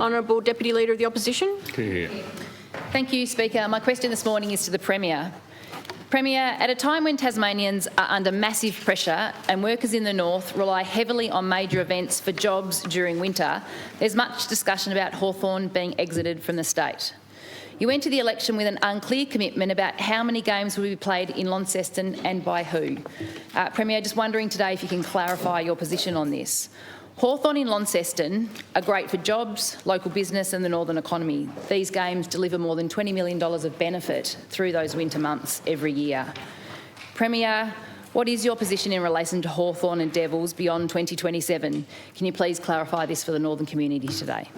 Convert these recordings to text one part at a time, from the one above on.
Honourable Deputy Leader of the Opposition. Thank you, Speaker. My question this morning is to the Premier. Premier, at a time when Tasmanians are under massive pressure and workers in the north rely heavily on major events for jobs during winter, there's much discussion about Hawthorn being exited from the state. You went to the election with an unclear commitment about how many games will be played in Launceston and by who. Premier, just wondering today if you can clarify your position on this. Hawthorn in Launceston are great for jobs, local business and the northern economy. These games deliver more than $20 million of benefit through those winter months every year. Premier, what is your position in relation to Hawthorn and Devils beyond 2027? Can you please clarify this for the northern community today?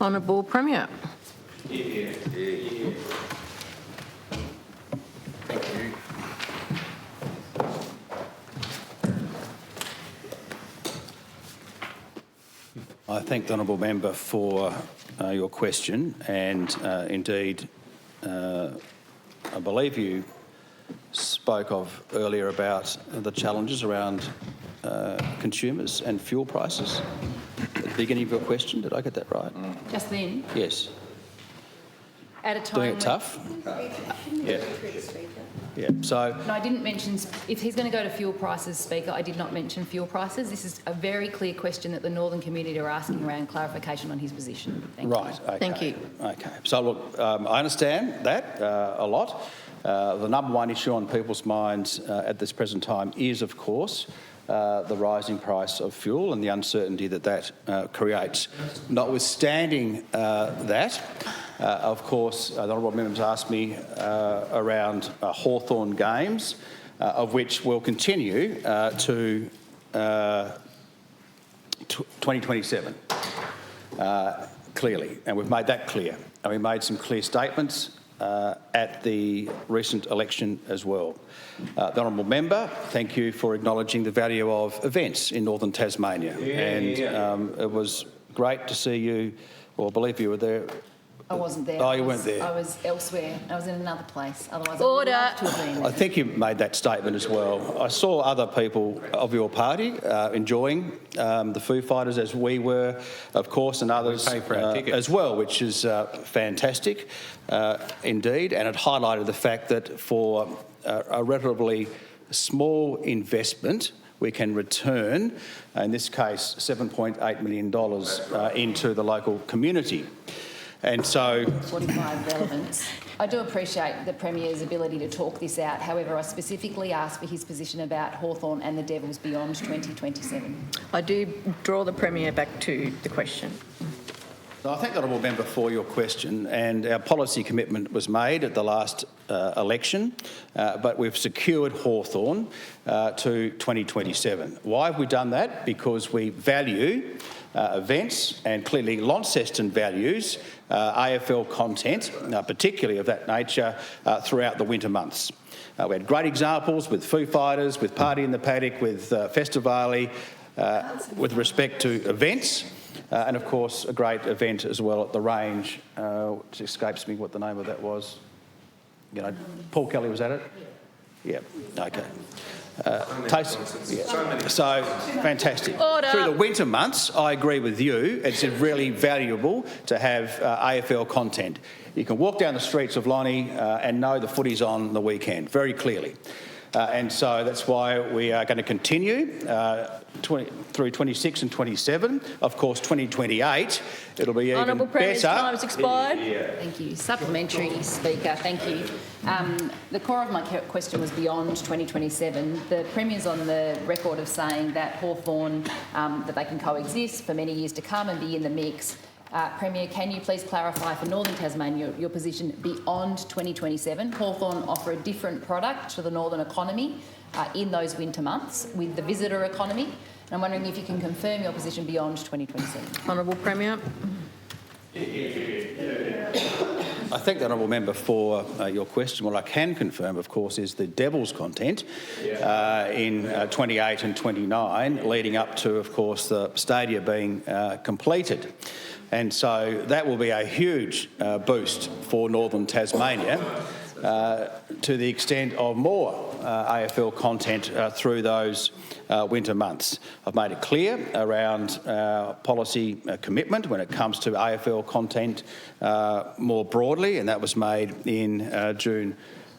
Honourable Premier. Thank you. I thank the honourable member for your question, and indeed, I believe you spoke of earlier about the challenges around consumers and fuel prices at the beginning of your question. Did I get that right? Just then? Yes. At a time Doing it tough? Yeah. Yeah. So no, I didn't mention, if he's going to go to fuel prices, Speaker, I did not mention fuel prices. This is a very clear question that the northern community are asking around clarification on his position. Thank you. Okay. Thank you. Okay. So look, I understand that a lot. The number one issue on people's minds at this present time is, of course, the rising price of fuel and the uncertainty that that creates. Notwithstanding that, of course, the honourable members asked me around Hawthorn games, of which will continue to 2027, clearly, and we've made that clear. And we made some clear statements at the recent election as well. The honourable member, thank you for acknowledging the value of events in northern Tasmania. It was great to see you, or I believe you were there. I wasn't there. Oh, you weren't there. I was elsewhere. I was in another place. Otherwise, Order. I would love to have been there. I think you made that statement as well. I saw other people of your party enjoying the Foo Fighters, as we were, of course, and others as well, which is fantastic indeed. And it highlighted the fact that for a relatively small investment, we can return, in this case, $7.8 million into the local community. And so 45 relevance. I do appreciate the Premier's ability to talk this out. However, I specifically asked for his position about Hawthorn and the Devils beyond 2027. I do draw the Premier back to the question. I thank the honourable member for your question, and our policy commitment was made at the last election, but we've secured Hawthorn to 2027. Why have we done that? Because we value events, and clearly Launceston values AFL content, particularly of that nature, throughout the winter months. We had great examples with Foo Fighters, with Party in the Paddock, with Festivale, with respect to events. And of course, a great event as well at the range, which escapes me what the name of that was. You know, Paul Kelly was at it? Yeah, okay. So, fantastic. Order. Through the winter months, I agree with you, it's really valuable to have AFL content. You can walk down the streets of Lonnie and know the footy's on the weekend, very clearly. And so that's why we are going to continue through 26 and 27. Of course, 2028, it'll be even Honourable Premier's better. time has expired. Thank you. Supplementary, Speaker. Thank you. The core of my question was beyond 2027. The Premier's on the record of saying that Hawthorn, that they can coexist for many years to come and be in the mix. Premier, can you please clarify for Northern Tasmania your position beyond 2027? Hawthorn offer a different product to the northern economy in those winter months with the visitor economy. And I'm wondering if you can confirm your position beyond 2027. Honourable Premier. I thank the honourable member for your question. What I can confirm, of course, is the Devils content in 28 and 29, leading up to, of course, the stadia being completed. And so that will be a huge boost for northern Tasmania. to the extent of more AFL content through those winter months. I've made it clear around our policy commitment when it comes to AFL content more broadly, and that was made in June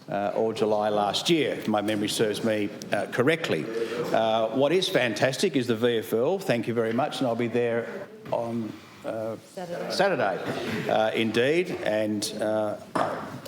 or July last year, if my memory serves me correctly. What is fantastic is the VFL. Thank you very much, and I'll be there on Saturday, indeed, and I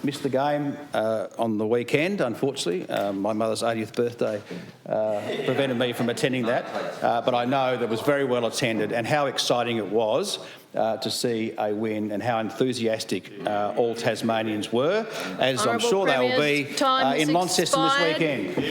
missed the game on the weekend, unfortunately. My mother's 80th birthday prevented me from attending that, but I know that it was very well attended, and how exciting it was to see a win, and how enthusiastic all Tasmanians were, as I'm Honourable sure they will be Premier's time in has Launceston this expired. weekend.